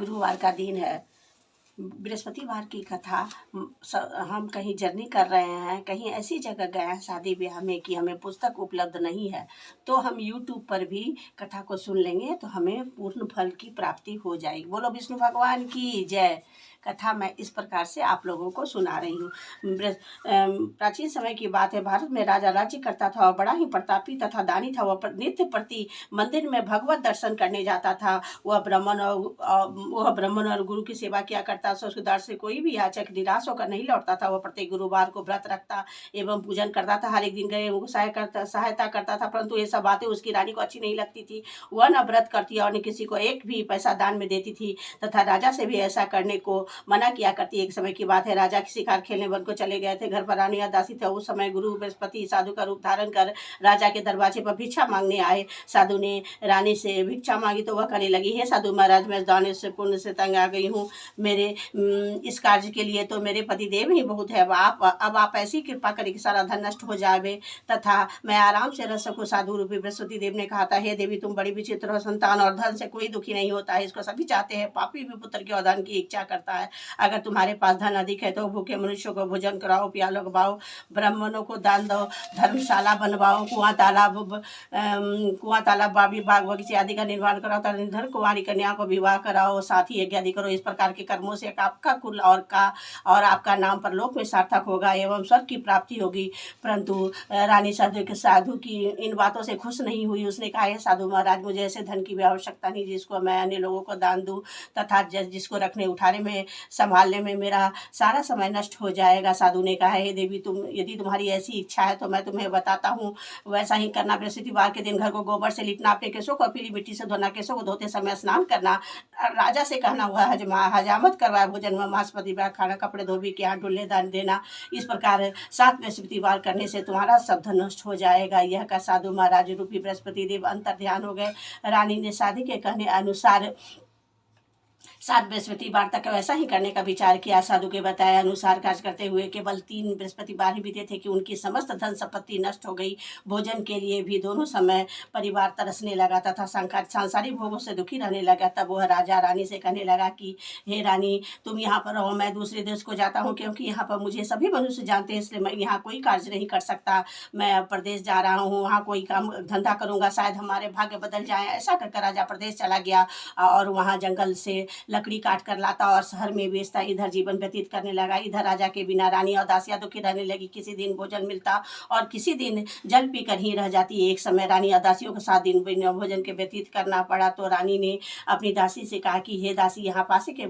गुरुवार का दिन है, बृहस्पतिवार की कथा। हम कहीं जर्नी कर रहे हैं, कहीं ऐसी जगह गए हैं शादी ब्याह में कि हमें पुस्तक उपलब्ध नहीं है, तो हम यूट्यूब पर भी कथा को सुन लेंगे तो हमें पूर्ण फल की प्राप्ति हो जाएगी। बोलो विष्णु भगवान की जय। कथा मैं इस प्रकार से आप लोगों को सुना रही हूँ। प्राचीन समय की बात है। भारत में राजा राज्य करता था और बड़ा ही प्रतापी तथा दानी था। वह नित्य प्रति मंदिर में भगवत दर्शन करने जाता था। वह ब्राह्मण और गुरु की सेवा किया करता था। उसके दर से कोई भी याचक निराश होकर नहीं लौटता था। वह प्रत्येक गुरुवार को व्रत रखता एवं पूजन करता था। हर एक दिन गरीबों को सहायता करता था, परंतु ये सब बातें उसकी रानी को अच्छी नहीं लगती थी। वह न व्रत करती और न किसी को एक भी पैसा दान में देती थी तथा राजा से भी ऐसा करने को मना किया करती। एक समय की बात है, राजा शिकार खेलने वन को चले गए थे। घर पर रानी और दासी थे। उस समय गुरु बृहस्पति साधु का रूप धारण कर राजा के दरवाजे पर भिक्षा मांगने आए। साधु ने रानी से भिक्षा मांगी तो वह कहने लगी, हे साधु महाराज, मैं दाने से पुण्य से तंग आ गई हूँ। मेरे इस कार्य के लिए तो मेरे पति देव ही बहुत है। अब आप ऐसी कृपा करें कि सारा धन नष्ट हो जाए तथा मैं आराम से रह सकूं। साधु रूपी बृहस्पति देव ने कहा था, हे देवी, तुम बड़ी विचित्र हो। संतान और धन से कोई दुखी नहीं होता है, इसको सभी चाहते हैं। पापी भी पुत्र के और धन की इच्छा करता है। अगर तुम्हारे पास धन अधिक है तो भूखे मनुष्यों को भोजन कराओ, प्यालो खवाओ, ब्राह्मणों को दान दो, धर्मशाला बनवाओ, कुआं तालाब बाग बगीचे आदि का निर्माण कराओ, धन कुमारी कन्या को विवाह कराओ, साथ ही यज्ञ आदि करो। इस प्रकार के कर्मों से आपका कुल और आपका नाम परलोक में सार्थक होगा एवं स्वर्ग की प्राप्ति होगी। परंतु रानी साधु की इन बातों से खुश नहीं हुई। उसने कहा, हे साधु महाराज, मुझे ऐसे धन की भी आवश्यकता नहीं जिसको मैं अन्य लोगों को दान दूं तथा जिसको रखने उठाने में संभालने में मेरा सारा समय नष्ट हो जाएगा। साधु ने कहा, हे देवी, यदि तुम्हारी ऐसी इच्छा है तो मैं तुम्हें बताता हूँ, वैसा ही करना। बृहस्पतिवार के दिन घर को गोबर से लिपना, अपने केशों को पीली मिट्टी से धोना, केशों को धोते समय स्नान करना, राजा से कहना हुआ हजामत करवाए, भोजन में मांसपति खाना, कपड़े धोबी के यहाँ ढुल्ले दान देना। इस प्रकार 7 बृहस्पतिवार करने से तुम्हारा सब धन नष्ट हो जाएगा। यह का साधु महाराज रूपी बृहस्पति देव अंतर ध्यान हो गए। रानी ने साधु के कहने अनुसार 7 बृहस्पतिवार तक वैसा ही करने का विचार किया। साधु के बताए अनुसार कार्य करते हुए केवल 3 बृहस्पतिवार ही बीते थे कि उनकी समस्त धन संपत्ति नष्ट हो गई। भोजन के लिए भी दोनों समय परिवार तरसने लगा तथा सांसारिक भोगों से दुखी रहने लगा। तब वह राजा रानी से कहने लगा कि हे रानी, तुम यहाँ पर रहो, मैं दूसरे देश को जाता हूँ, क्योंकि यहाँ पर मुझे सभी मनुष्य जानते हैं, इसलिए मैं यहाँ कोई कार्य नहीं कर सकता। मैं प्रदेश जा रहा हूँ, वहाँ कोई काम धंधा करूँगा, शायद हमारे भाग्य बदल जाए। ऐसा कहकर राजा प्रदेश चला गया और वहाँ जंगल से लकड़ी काट कर लाता और शहर में बेचता। इधर जीवन व्यतीत करने लगा। इधर राजा के बिना रानी और दासियां दुखी रहने लगी। किसी दिन भोजन मिलता और किसी दिन जल पीकर ही रह जाती। एक समय रानी और दासियों को 7 दिन बिना भोजन के व्यतीत करना पड़ा। तो रानी ने अपनी दासी से कहा कि हे दासी, यहाँ पास के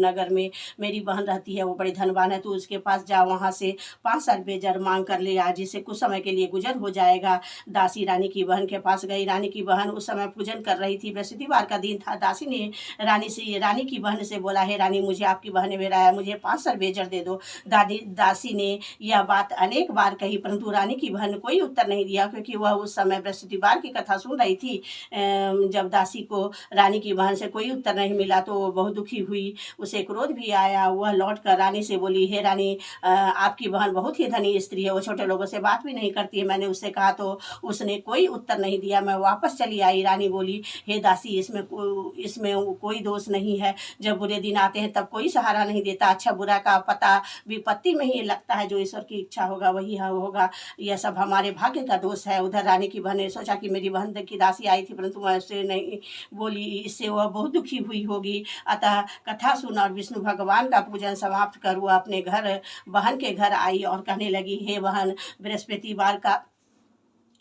नगर में मेरी बहन रहती है, वो बड़ी धनवान है, तो उसके पास जा, वहाँ से 5 रुपये जर मांग कर ले आ, जिससे कुछ समय के लिए गुजर हो जाएगा। दासी रानी की बहन के पास गई। रानी की बहन उस समय पूजन कर रही थी। बृहस्पतिवार का दिन था। दासी ने रानी की बहन से बोला, हे रानी, मुझे आपकी बहन ने बेराया, मुझे 5 बेजर दे दो। दासी ने यह बात अनेक बार कही, परंतु रानी की बहन कोई उत्तर नहीं दिया, क्योंकि वह उस समय बृहस्पतिवार की कथा सुन रही थी। जब दासी को रानी की बहन से कोई उत्तर नहीं मिला तो वो बहुत दुखी हुई। उसे क्रोध भी आया। वह लौट कर रानी से बोली, हे रानी, आपकी बहन बहुत ही धनी स्त्री है, वो छोटे लोगों से बात भी नहीं करती है। मैंने उससे कहा तो उसने कोई उत्तर नहीं दिया। मैं वापस चली आई। रानी बोली, हे दासी, इसमें कोई दोष नहीं है। जब बुरे दिन आते हैं तब कोई सहारा नहीं देता। अच्छा बुरा का पता विपत्ति में ही लगता है। जो ईश्वर की इच्छा होगा वही होगा। यह सब हमारे भाग्य का दोष है। उधर रानी की बहन ने सोचा कि मेरी बहन की दासी आई थी, परंतु मैं उससे नहीं बोली, इससे वह बहुत दुखी हुई होगी। अतः कथा सुन और विष्णु भगवान का पूजन समाप्त कर वह अपने घर बहन के घर आई और कहने लगी, हे बहन,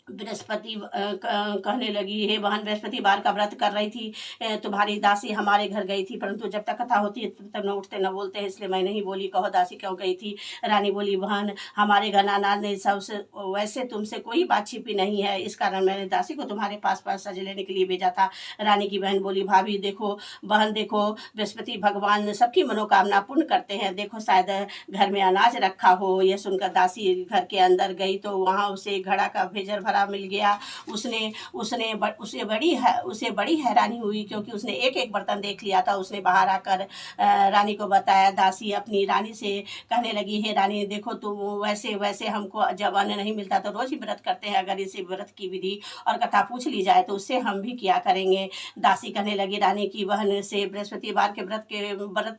कहने लगी, हे बहन, बृहस्पतिवार का व्रत कर रही थी, तुम्हारी दासी हमारे घर गई थी, परंतु जब तक कथा होती है तब न उठते न बोलते हैं, इसलिए मैं नहीं बोली। कहो दासी क्यों गई थी? रानी बोली, बहन, हमारे घर नाना ने सबसे वैसे तुमसे कोई बात छिपी नहीं है, इस कारण मैंने दासी को तुम्हारे पास सज लेने के लिए भेजा था। रानी की बहन बोली, भाभी देखो, बहन देखो, बृहस्पति भगवान सबकी मनोकामना पूर्ण करते हैं, देखो शायद घर में अनाज रखा हो। यह सुनकर दासी घर के अंदर गई तो वहाँ उसे घड़ा का भेजर भरा छुटकारा मिल गया। उसे बड़ी हैरानी हुई, क्योंकि उसने एक एक बर्तन देख लिया था। उसने बाहर आकर रानी को बताया। दासी अपनी रानी से कहने लगी, हे रानी देखो, तुम वैसे वैसे हमको जब अन्न नहीं मिलता तो रोज ही व्रत करते हैं, अगर इसे व्रत की विधि और कथा पूछ ली जाए तो उससे हम भी किया करेंगे। दासी कहने लगी, रानी की बहन से बृहस्पतिवार के व्रत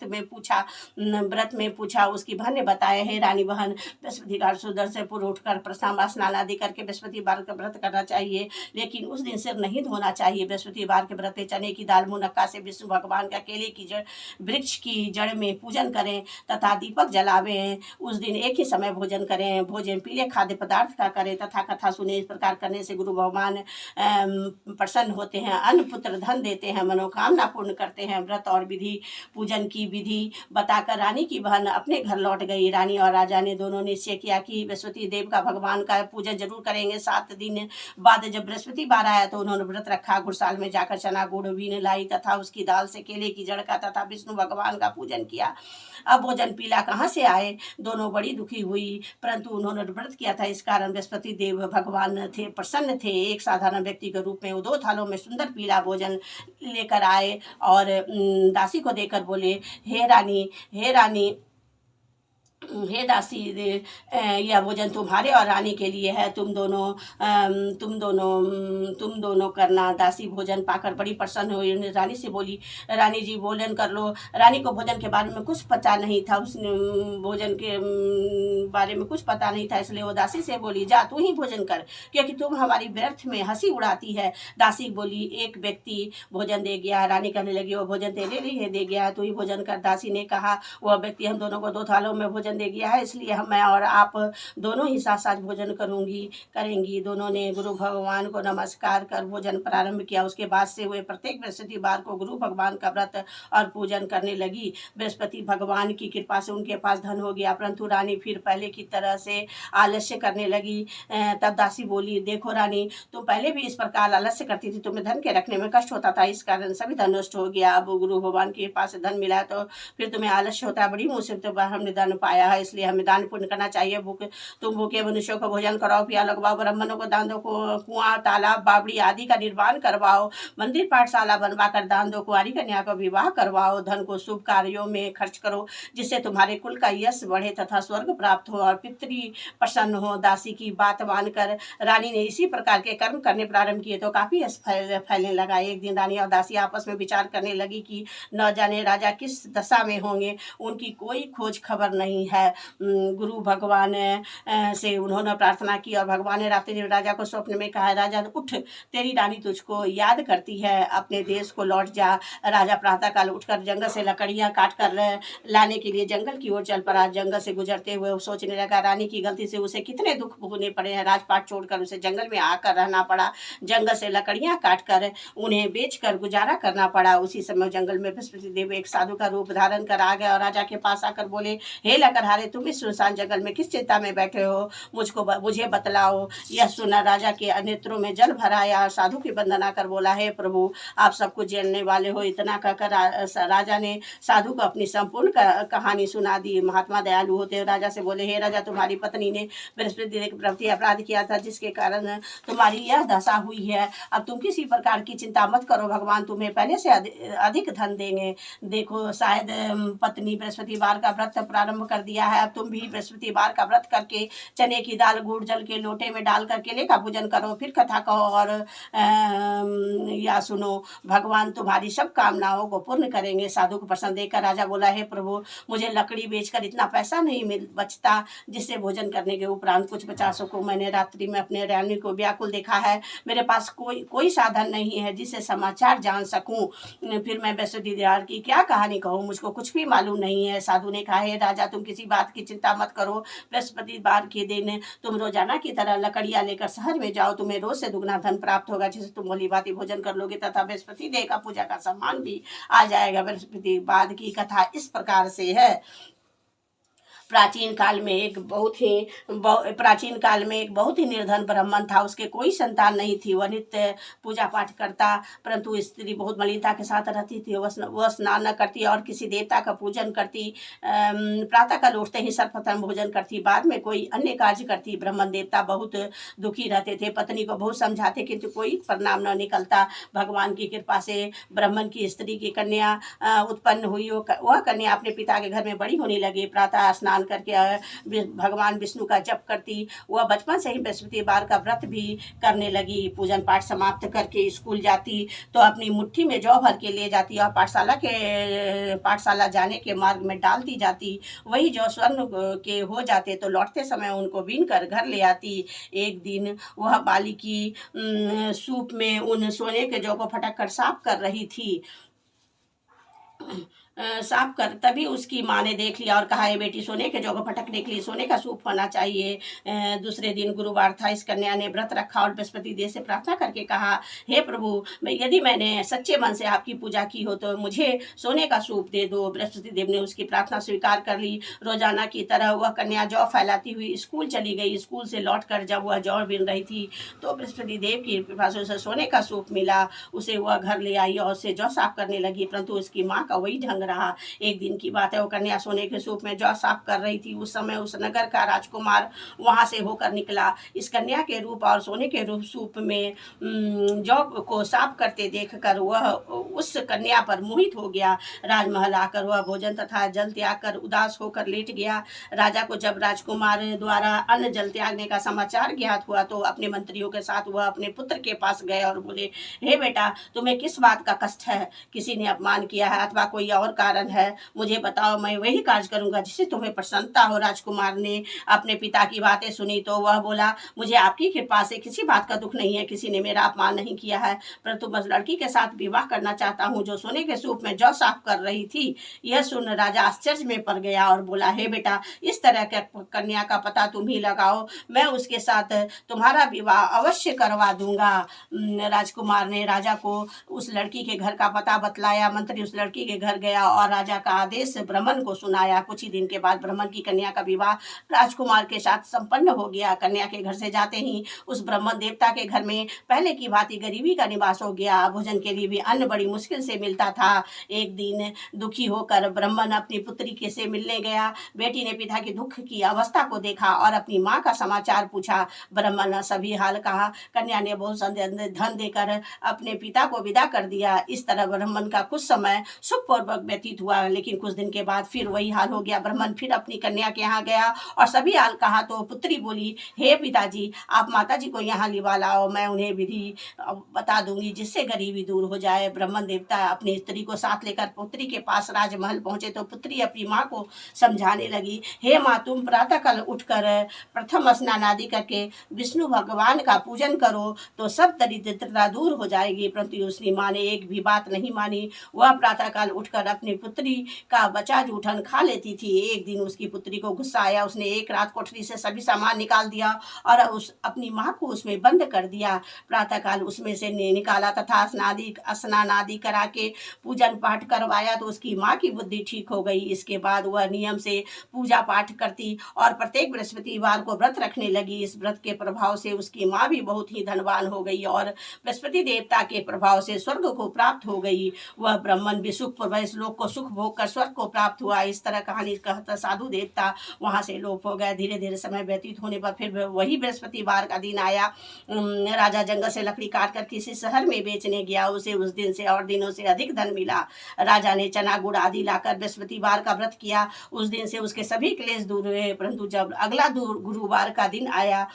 में पूछा। उसकी बहन ने बताया, हे रानी बहन, बृहस्पतिवार सुदर से पूर्व उठकर प्रस्नान स्नान आदि करके बृहस्पतिवार का व्रत करना चाहिए, लेकिन उस दिन सिर नहीं धोना चाहिए। बृहस्पतिवार के व्रत चने की दाल मुनक्का से विष्णु भगवान का केले की जड़ वृक्ष की जड़ में पूजन करें तथा दीपक जलावें। उस दिन एक ही समय भोजन करें। भोजन पीले खाद्य पदार्थ का करें तथा कथा सुने। इस प्रकार करने से गुरु भगवान प्रसन्न होते हैं, अन्न पुत्र धन देते हैं, मनोकामना पूर्ण करते हैं। व्रत और विधि पूजन की विधि बताकर रानी की बहन अपने घर लौट गई। रानी और राजा ने दोनों निश्चय किया कि बृहस्पति देव का भगवान का पूजन जरूर करेंगे। 7 दिन बाद जब बृहस्पतिवार आया तो उन्होंने व्रत रखा। गुड़साल में जाकर चना गुड़ बीन लाई तथा उसकी दाल से केले की जड़ का तथा विष्णु भगवान का पूजन किया। अब भोजन पीला कहाँ से आए? दोनों बड़ी दुखी हुई, परंतु उन्होंने व्रत किया था, इस कारण बृहस्पति देव भगवान थे प्रसन्न थे। एक साधारण व्यक्ति के रूप में वो 2 थालों में सुंदर पीला भोजन लेकर आए और दासी को देकर बोले, हे रानी, हे दासी, यह भोजन तुम्हारे और रानी के लिए है। तुम दोनों करना। दासी भोजन पाकर बड़ी प्रसन्न हुई। रानी से बोली, रानी जी भोजन कर लो। रानी को भोजन के बारे में कुछ पता नहीं था। उसने भोजन के बारे में कुछ पता नहीं था, इसलिए वो दासी से बोली, जा तू ही भोजन कर, क्योंकि तुम हमारी व्यर्थ में हंसी उड़ाती है। दासी बोली, एक व्यक्ति भोजन दे गया। रानी कहने लगी, वो भोजन तेरे लिए दे गया, तू ही भोजन कर। दासी ने कहा, वह व्यक्ति हम दोनों को 2 थालों में भोजन दे गया है, इसलिए मैं और आप दोनों ही साथ साथ भोजन करेंगी। दोनों ने गुरु भगवान को नमस्कार कर भोजन प्रारंभ किया। उसके बाद से वे प्रत्येक बृहस्पतिवार को गुरु भगवान का व्रत और पूजन करने लगी। बृहस्पति भगवान की कृपा से उनके पास धन हो गया, परंतु रानी फिर पहले की तरह से आलस्य करने लगी। तब दासी बोली, देखो रानी, तुम पहले भी इस प्रकार आलस्य करती थी, तुम्हें धन के रखने में कष्ट होता था, इस कारण सभी धन नष्ट हो गया। अब गुरु भगवान के पास धन मिला तो फिर तुम्हें आलस्य होता है। बड़ी मुसीबत पर हमने धन पाया है, इसलिए हमें दान पुण्य करना चाहिए। तुम भूखे मनुष्यों को भोजन कराओ, पिया लगवाओ, ब्राह्मणों को दान दो, कुआं तालाब बावड़ी आदि का निर्माण करवाओ, मंदिर पाठशाला बनवाकर दान दो, कुंवारी कन्या का विवाह करवाओ। धन को शुभ कार्यों में खर्च करो, जिससे तुम्हारे कुल का यश बढ़े तथा स्वर्ग प्राप्त हो और पितृ प्रसन्न हो। दासी की बात मानकर रानी ने इसी प्रकार के कर्म करने प्रारंभ किए तो काफी यश फैलने लगा। एक दिन रानी और दासी आपस में विचार करने लगी कि न जाने राजा किस दशा में होंगे, उनकी कोई खोज खबर नहीं है। गुरु भगवान से उन्होंने प्रार्थना की और भगवान ने रात्रि में राजा को स्वप्न में कहा, राजा उठ, तेरी रानी तुझको याद करती है, अपने देश को लौट जा। राजा प्रातःकाल उठकर जंगल से लकड़ियां काट कर लाने के लिए जंगल की ओर चल पड़ा। जंगल से गुजरते हुए वो सोचने लगा, रानी की गलती से उसे कितने दुख भोगने पड़े हैं। राजपाट छोड़कर उसे जंगल में आकर रहना पड़ा। जंगल से लकड़ियां काट कर उन्हें बेचकर गुजारा करना पड़ा। उसी समय जंगल में बृहस्पति देव एक साधु का रूप धारण कर आ गए और राजा के पास आकर बोले, हे लकड़हारे, तुम इस सुनसान जंगल में किस चिंता में बैठे हो, मुझे बतलाओ। यह सुना राजा के नेत्रों में जल भर आया और साधु की वंदना कर बोला, हे प्रभु, आप सब कुछ जानने वाले हो। इतना कहकर राजा ने साधु को अपनी संपूर्ण कहानी सुना दी। महात्मा दयालु होते हैं। राजा से बोले, हे राजा, तुम्हारी पत्नी ने बृहस्पति देव के प्रति अपराध किया था, जिसके कारण तुम्हारी यह दशा हुई है। अब तुम किसी प्रकार की चिंता मत करो, भगवान तुम्हें पहले से अधिक धन देंगे। देखो, शायद पत्नी बृहस्पतिवार का व्रत प्रारंभ कर दिया है। अब तुम भी बृहस्पतिवार का व्रत करके चने की दाल गुड़ जल के लोटे में डालकर केले का पूजन करो, फिर कथा कहो और या सुनो, भगवान तुम्हारी सब कामनाओं को पूर्ण करेंगे। साधु को प्रसन्न देखकर राजा बोला, हे प्रभु, मुझे लकड़ी बेचकर इतना पैसा नहीं बचता जिससे भोजन करने के उपरांत कुछ बचा सकूं। मैंने रात्रि में अपने रानी को व्याकुल देखा है। मेरे पास कोई साधन नहीं है जिससे समाचार जान सकूं। फिर मैं बृहस्पतिवार की क्या कहानी कहूँ, मुझको कुछ भी मालूम नहीं है। साधु ने कहा, हे राजा, तुम किसी बात की चिंता मत करो। बृहस्पतिवार के दिन तुम रोजाना की तरह लकड़ियां लेकर शहर में जाओ, तुम्हें रोज से दुगना धन प्राप्त होगा, जिससे तुम भली भांति भोजन कर लोगे तथा बृहस्पति देव का पूजा का सम्मान भी आ जाएगा। बृहस्पतिवार की कथा इस प्रकार से है। प्राचीन काल में एक बहुत ही निर्धन ब्राह्मण था। उसके कोई संतान नहीं थी। वह नित्य पूजा पाठ करता, परंतु स्त्री बहुत मलिनता के साथ रहती थी। वह स्नान न करती और किसी देवता का पूजन करती। प्रातःकाल उठते ही सर्वप्रथम भोजन करती, बाद में कोई अन्य कार्य करती। ब्राह्मण देवता बहुत दुखी रहते थे। पत्नी को बहुत समझाते किंतु कोई परिणाम न निकलता। भगवान की कृपा से ब्राह्मण की स्त्री की कन्या उत्पन्न हुई। वह कन्या अपने पिता के घर में बड़ी होने लगी। प्रातः स्नान करके भगवान विष्णु का जप करती। वह बचपन से ही बृहस्पतिवार का व्रत भी करने लगी। पूजन पाठ समाप्त करके स्कूल जाती तो अपनी मुट्ठी में जौ भर के ले जाती और पाठशाला जाने के मार्ग में डाल दी जाती। वही जौ स्वर्ण के हो जाते तो लौटते समय उनको बीन कर घर ले आती। एक दिन वह बालिकी सूप में उन सोने के जौ को फटक कर साफ कर रही थी। तभी उसकी माँ ने देख लिया और कहा, ये बेटी, सोने के जौ को फटकने के लिए सोने का सूप होना चाहिए। दूसरे दिन गुरुवार था। इस कन्या ने व्रत रखा और बृहस्पति देव से प्रार्थना करके कहा, हे प्रभु, यदि मैंने सच्चे मन से आपकी पूजा की हो तो मुझे सोने का सूप दे दो। बृहस्पति देव ने उसकी प्रार्थना स्वीकार कर ली। रोजाना की तरह वह कन्या जौ फैलाती हुई स्कूल चली गई। स्कूल से लौटकर जब वह जौ बीन रही थी तो बृहस्पति देव की कृपा से उसे सोने का सूप मिला। उसे वह घर ले आई और उसे जौ साफ करने लगी, परंतु उसकी माँ का वही ढंग रहा। एक दिन की बात है, वो कन्या सोने के सूप में जौ साफ कर रही थी। उस समय उस नगर का राजकुमार वहां से होकर निकला। इस कन्या के रूप और सोने के रूप सूप में जौ को साफ करते देखकर वह उस कन्या पर मोहित हो गया। राजमहल आकर वह भोजन तथा जल त्याग कर उदास होकर लेट गया। राजा को जब राजकुमार द्वारा अन्न जल त्यागने का समाचार ज्ञात हुआ तो अपने मंत्रियों के साथ वह अपने पुत्र के पास गए और बोले, हे बेटा, तुम्हें किस बात का कष्ट है? किसी ने अपमान किया है अथवा कोई और कारण है? मुझे बताओ, मैं वही कार्य करूंगा जिससे तुम्हें प्रसन्नता हो। राजकुमार ने अपने पिता की बातें सुनी तो वह बोला, मुझे आपकी कृपा से किसी बात का दुख नहीं है। किसी ने मेरा अपमान नहीं किया है, परंतु मैं लड़की के साथ विवाह करना चाहता हूँ जो सोने के सूप में जौ साफ कर रही थी। यह सुन राजा आश्चर्य में पड़ गया और बोला, हे बेटा, इस तरह के कन्या का पता तुम ही लगाओ, मैं उसके साथ तुम्हारा विवाह अवश्य करवा दूंगा। राजकुमार ने राजा को उस लड़की के घर का पता बतलाया। मंत्री उस लड़की के घर गया और राजा का आदेश ब्राह्मण को सुनाया। कुछ ही दिन के बाद ब्राह्मण की कन्या का विवाह राजकुमार के साथ संपन्न हो गया। कन्या के घर से जाते ही उस ब्राह्मण देवता के घर में पहले की भांति गरीबी का निवास हो गया। भोजन के लिए भी अन्न बड़ी मुश्किल से मिलता था। एक दिन दुखी होकर ब्राह्मण अपनी पुत्री के से मिलने गया। बेटी ने पिता के दुख की अवस्था को देखा और अपनी माँ का समाचार पूछा। ब्राह्मण ने सभी हाल कहा। कन्या ने बहुत धन देकर अपने पिता को विदा कर दिया। इस तरह ब्राह्मण का कुछ समय सुखपूर्वक व्यतीत हुआ, लेकिन कुछ दिन के बाद फिर वही हाल हो गया। ब्राह्मण फिर अपनी कन्या के यहाँ गया और सभी हाल कहा तो पुत्री बोली, हे पिताजी, आप माताजी को यहाँ लिवा लाओ, मैं उन्हें विधि बता दूंगी जिससे गरीबी दूर हो जाए। ब्राह्मण देवता अपनी स्त्री को साथ लेकर पुत्री के पास राजमहल पहुंचे तो पुत्री अपनी माँ को समझाने लगी, हे माँ, तुम प्रातःकाल उठकर प्रथम स्नान आदि करके विष्णु भगवान का पूजन करो तो सब दरिद्रता दूर हो जाएगी। परंतु उसकी माँ ने एक भी बात नहीं मानी। वह प्रातःकाल उठकर अपनी पुत्री का बचा जूठन खा लेती थी। एक दिन उसकी पुत्री को गुस्सा आया। उसने एक रात कोठरी से सभी सामान निकाल दिया और अपनी माँ को उसमें बंद कर दिया। प्रातःकाल उसमें से निकाला तथा स्नान आदि करा के पूजन पाठ करवाया तो उसकी माँ की बुद्धि ठीक हो गई। इसके बाद वह नियम से पूजा पाठ करती और प्रत्येक बृहस्पतिवार को व्रत रखने लगी। इस व्रत के प्रभाव से उसकी माँ भी बहुत ही धनवान हो गई और बृहस्पति देवता के प्रभाव से स्वर्ग को प्राप्त हो गई। वह ब्राह्मण भी सुखपूर्वक इस लोक को सुख भोग कर स्वर्ग को प्राप्त हुआ। इस तरह कहानी कहता साधु देवता वहां से लोप हो गए। धीरे धीरे समय व्यतीत होने पर फिर वही बृहस्पतिवार का दिन आया। राजा जंगल से लकड़ी काट कर किसी शहर में बेचने गया। उसे उस दिन से और दिनों से अधिक धन मिला। राजा ने चना गुड़ आदि लाकर बृहस्पतिवार का व्रत किया। उस दिन से उसके सभी क्लेश दूर हुए। परंतु जब अगला गुरुवार का दिन आया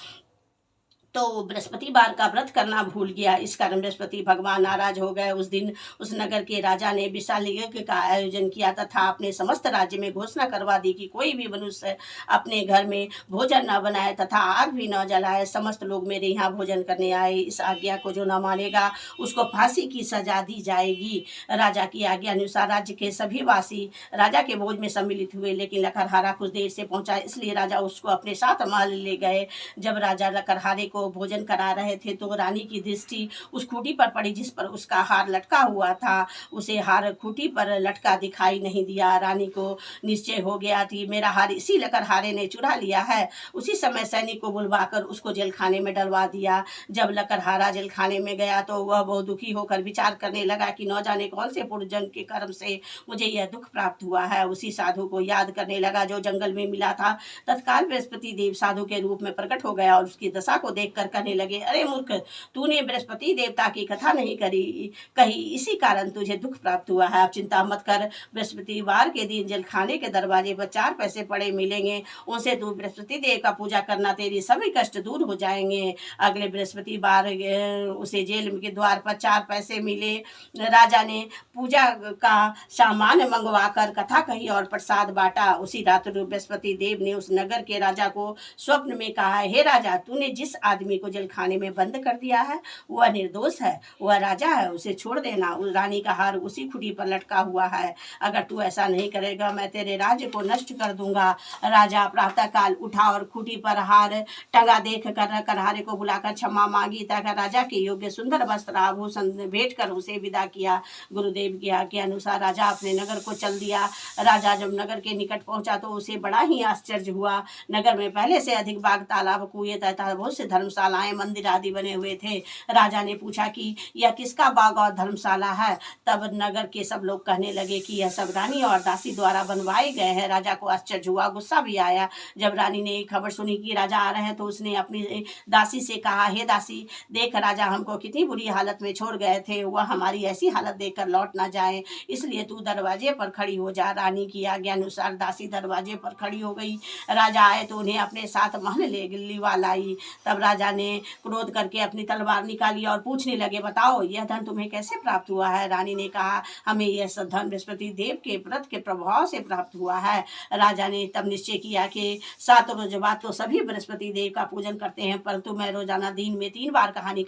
तो बृहस्पतिवार का व्रत करना भूल गया। इस कारण बृहस्पति भगवान नाराज हो गए। उस दिन उस नगर के राजा ने विशाल यज्ञ का आयोजन किया तथा अपने समस्त राज्य में घोषणा करवा दी कि कोई भी मनुष्य अपने घर में भोजन न बनाए तथा आग भी न जलाए। समस्त लोग मेरे यहाँ भोजन करने आए। इस आज्ञा को जो न मानेगा उसको फांसी की सजा दी जाएगी। राजा की आज्ञा अनुसार राज्य के सभी वासी राजा के भोज में सम्मिलित हुए, लेकिन लकड़हारा कुछ देर से पहुंचा, इसलिए राजा उसको अपने साथ महल ले गए। जब राजा लकड़हारे को भोजन करा रहे थे तो रानी की दृष्टि उस खूंटी पर पड़ी जिस पर उसका हार लटका हुआ था। उसे हार खूंटी पर लटका दिखाई नहीं दिया। रानी को निश्चय हो गया कि मेरा हार इसी लकड़हारे ने चुरा लिया है। उसी समय सैनिक को बुलवाकर उसको जेलखाने में डलवा दिया। जब लकड़हारा जेलखाने में गया तो वह बहुत दुखी होकर विचार करने लगा कि न जाने कौन से पूर्वजन्म के कर्म से मुझे यह दुख प्राप्त हुआ है। उसी साधु को याद करने लगा जो जंगल में मिला था। तत्काल बृहस्पति देव साधु के रूप में प्रकट हो गया और उसकी दशा को देखकर कहने लगे, अरे मूर्ख, तूने बृहस्पति देवता की कथा नहीं कही, इसी कारण तुझे दुख प्राप्त हुआ है। अब चिंता मत कर, बृहस्पतिवार के दिन जेलखाने के दरवाजे पर 4 पैसे पड़े मिलेंगे, उनसे तू बृहस्पति देव का पूजा करना, तेरी सभी कष्ट दूर हो जाएंगे। अगले बृहस्पतिवार उसे जेल के द्वार पर 4 पैसे मिले। राजा ने पूजा का सामान मंगवाकर कथा कही और प्रसाद बांटा। उसी रात बृहस्पति देव ने उस नगर के राजा को स्वप्न में कहा, हे राजा, तूने जिस आदमी को जेलखाने में बंद कर दिया है वह निर्दोष है, वह राजा है, उसे छोड़ देना। उस रानी का हार उसी खुटी पर लटका हुआ है। अगर तू ऐसा नहीं करेगा मैं तेरे राज्य को नष्ट कर दूंगा। राजा प्रातःकाल उठा और खुटी पर हार टंगा देख कर लकड़हारे को बुलाकर क्षमा मांगी तथा राजा के योग्य सुंदर वस्त्र आभूषण भेंट कर उसे विदा किया। गुरुदेव की आज्ञा के अनुसार राजा अपने नगर को चल दिया। राजा जब नगर के निकट पहुंचा तो उसे बड़ा ही आश्चर्य हुआ। नगर में पहले से अधिक बाग, तालाब, कुएं तथा बहुत से धर्मशालाएं, मंदिर आदि बने हुए थे। राजा ने पूछा कि यह किसका बाग और धर्मशाला है। तब नगर के सब लोग कहने लगे कि यह सब रानी और दासी द्वारा बनवाए गए हैं। राजा को आश्चर्य हुआ, गुस्सा भी आया। जब रानी ने खबर सुनी कि राजा आ रहे हैं तो उसने अपनी दासी से कहा, हे दासी, देख राजा हमको कितनी बुरी हालत में छोड़ गए थे, वह हमारी ऐसी हालत देखकर लौट ना जाए, इसलिए तू दरवाजे पर खड़ी हो जा। रानी की आज्ञा अनुसार दासी दरवाजे पर खड़ी हो गई। राजा आए तो उन्हें अपने साथ महल ले लिवा लाई। तब राजा ने क्रोध करके अपनी तलवार निकाली और पूछने लगे, बताओ यह धन तुम्हें कैसे प्राप्त हुआ है। रानी ने कहा, हमें यह सब धन बृहस्पति देव के व्रत के प्रभाव से प्राप्त हुआ है। राजा ने तब निश्चय किया कि 7 रोज बाद तो सभी बृहस्पति देव का पूजन करते हैं, परंतु मैं रोजाना दिन में 3 बार कहानी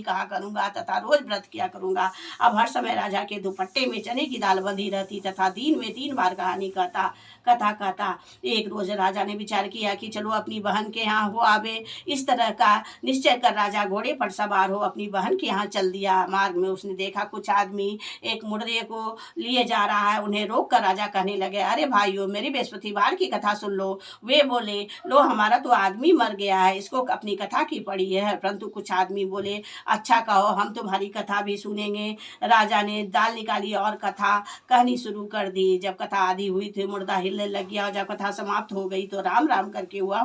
कहा करूंगा तथा रोज व्रत किया करूंगा। अब हर समय राजा के दुपट्टे में चने की दाल बंधी रहती तथा दिन में 3 बार कहानी कथा कहता। एक रोज राजा ने विचार किया कि चलो अपनी बहन के यहाँ हो आवे। इस तरह का निश्चय कर राजा घोड़े पर सवार हो अपनी बहन के यहाँ चल दिया। मार्ग में उसने देखा कुछ आदमी एक मुर्दे को लिए जा रहा है। उन्हें रोक कर राजा कहने लगे, अरे भाइयों, मेरी बृहस्पतिवार की कथा सुन लो। वे बोले, लो हमारा तो आदमी मर गया है, इसको अपनी कथा की पड़ी है। परंतु कुछ आदमी बोले, अच्छा कहो, हम तुम्हारी कथा भी सुनेंगे। राजा ने दाल निकाली और कथा कहनी शुरू कर दी। जब कथा आदि हुई थी मुर्दा हिलने लग गया और जब कथा समाप्त हो गई तो राम राम करके वह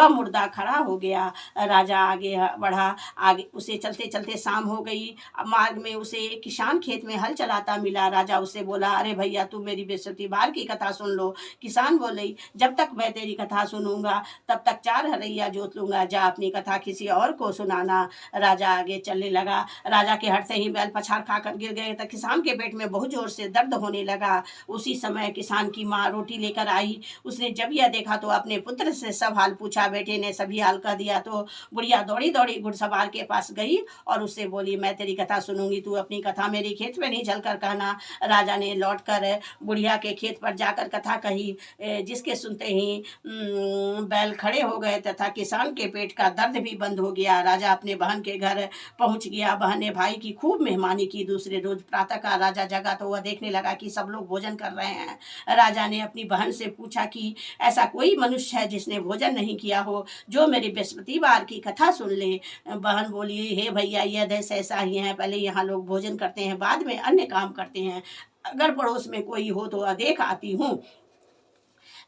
मुर्दा खड़ा हो गया। राजा आगे बढ़ा। आगे उसे चलते चलते शाम हो गई। मार्ग में उसे एक किसान खेत में हल चलाता मिला। राजा उससे बोला, अरे भैया, तू मेरी बृहस्पतिवार की कथा सुन लो। किसान बोले, जब तक मैं तेरी कथा सुनूंगा तब तक 4 हरैया जोत लूंगा, जा अपनी कथा किसी और को सुनाना। राजा आगे चलने लगा। राजा के हटते ही बैल पछाड़ खाकर गिर गए तो किसान के पेट में बहुत जोर से दर्द होने लगा। उसी समय किसान की माँ रोटी लेकर आई। उसने जब यह देखा तो अपने पुत्र से सब हाल पूछा। बेटे ने सभी हाल कह दिया तो बुढ़िया दौड़ी दौड़ी घुड़सवार के पास गई और उससे बोली, मैं तेरी कथा सुनूंगी, तू अपनी कथा मेरे खेत में नहीं चलकर कहना। राजा ने लौटकर बुढ़िया के खेत पर जाकर कथा कही, जिसके सुनते ही बैल खड़े हो गए तथा किसान के पेट का दर्द भी बंद हो गया। राजा अपने बहन के घर पहुंच गया। बहन ने भाई की खूब मेहमानी की। दूसरे रोज प्रातःकाल राजा जगा तो वह देखने लगा कि सब लोग भोजन कर रहे हैं। राजा ने अपनी बहन से पूछा कि ऐसा कोई मनुष्य है जिसने भोजन नहीं किया हो, जो मेरी बृहस्पतिवार की कथा सुन ले। बहन बोली, हे भैया, यह देश ऐसा ही है, पहले यहाँ लोग भोजन करते हैं, बाद में अन्य काम करते हैं। अगर पड़ोस में कोई हो तो देख आती हूँ।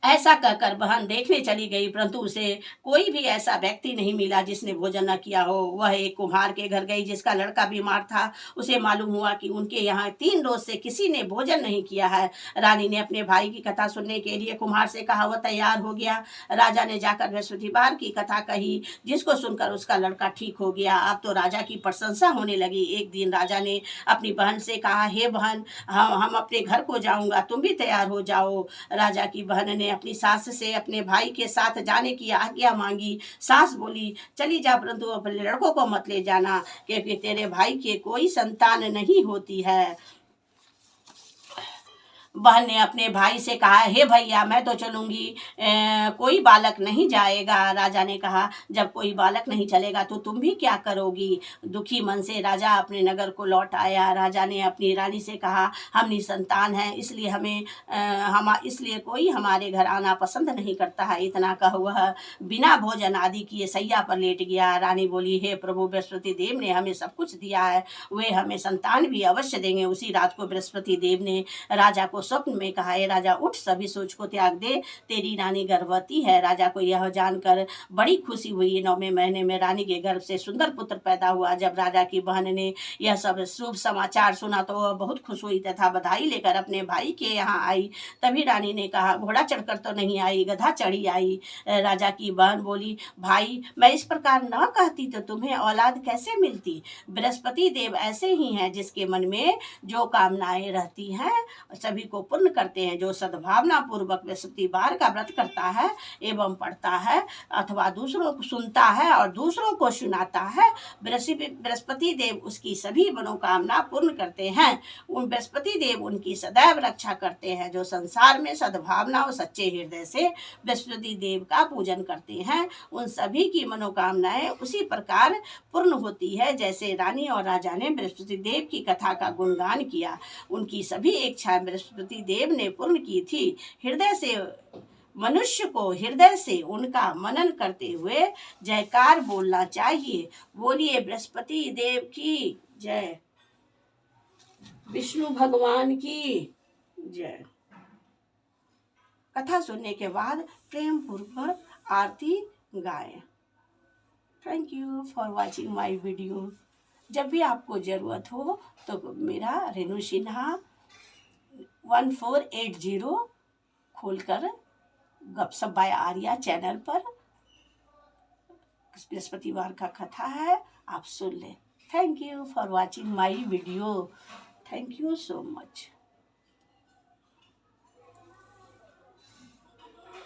ऐसा कहकर बहन देखने चली गई, परंतु उसे कोई भी ऐसा व्यक्ति नहीं मिला जिसने भोजन न किया हो। वह एक कुम्हार के घर गई जिसका लड़का बीमार था। उसे मालूम हुआ कि उनके यहाँ 3 रोज से किसी ने भोजन नहीं किया है। रानी ने अपने भाई की कथा सुनने के लिए कुम्हार से कहा। वह तैयार हो गया। राजा ने जाकर बृहस्पतिवार की कथा कही, जिसको सुनकर उसका लड़का ठीक हो गया। अब तो राजा की प्रशंसा होने लगी। एक दिन राजा ने अपनी बहन से कहा, हे बहन, हम अपने घर को जाऊंगा, तुम भी तैयार हो जाओ। राजा की बहन ने अपनी सास से अपने भाई के साथ जाने की आज्ञा मांगी। सास बोली, चली जा, परंतु अपने लड़कों को मत ले जाना, क्योंकि तेरे भाई के कोई संतान नहीं होती है। बहन ने अपने भाई से कहा, हे भैया मैं तो चलूंगी, कोई बालक नहीं जाएगा। राजा ने कहा, जब कोई बालक नहीं चलेगा तो तुम भी क्या करोगी। दुखी मन से राजा अपने नगर को लौट आया। राजा ने अपनी रानी से कहा, हम निसंतान हैं, इसलिए इसलिए कोई हमारे घर आना पसंद नहीं करता है। इतना कह वह बिना भोजन आदि किए सैया पर लेट गया। रानी बोली, हे प्रभु, बृहस्पति देव ने हमें सब कुछ दिया है, वे हमें संतान भी अवश्य देंगे। उसी रात को बृहस्पति देव ने राजा को स्वप्न में कहा, हे राजा उठ, सभी सोच को त्याग दे, तेरी रानी गर्भवती है। राजा को यह जानकर बड़ी खुशी हुई। 9वें महीने में रानी के गर्भ से सुंदर पुत्र पैदा हुआ। जब राजा की बहन ने यह सब शुभ समाचार सुना तो वह बहुत खुश हुई तथा बधाई लेकर अपने भाई के यहाँ आई। तभी रानी ने कहा, घोड़ा चढ़कर तो नहीं आई, गधा चढ़ी आई। राजा की बहन बोली, भाई मैं इस प्रकार न कहती तो तुम्हें औलाद कैसे मिलती। बृहस्पति देव ऐसे ही हैं, जिसके मन में जो कामनाएं रहती हैं सभी को पूर्ण करते हैं। जो सद्भावना पूर्वक बृहस्पतिवार का व्रत करता है एवं पढ़ता है अथवा दूसरों को सुनता है और दूसरों को सुनाता है, बृहस्पति देव उसकी सभी मनोकामना पूर्ण करते हैं। उन बृहस्पति देव उनकी सदैव रक्षा करते हैं। जो संसार में सद्भावना और सच्चे हृदय से बृहस्पति देव का पूजन करते हैं, उन सभी की मनोकामनाएं उसी प्रकार पूर्ण होती है जैसे रानी और राजा ने बृहस्पति देव की कथा का गुणगान किया। उनकी सभी इच्छाएं बृहस्पति देव ने पूर्ण की थी। हृदय से मनुष्य को हृदय से उनका मनन करते हुए जयकार बोलना चाहिए। बोलिए बृहस्पति देव की जय, विष्णु भगवान की जय। कथा सुनने के बाद प्रेम पूर्वक आरती गाएं। Thank you for watching my video. जब भी आपको ज़रूरत हो तो मेरा रेणु सिन्हा 1480 खोलकर गपशप बाय आर्या चैनल पर बृहस्पतिवार का कथा है, आप सुन लें। Thank you for watching my video. Thank you so much.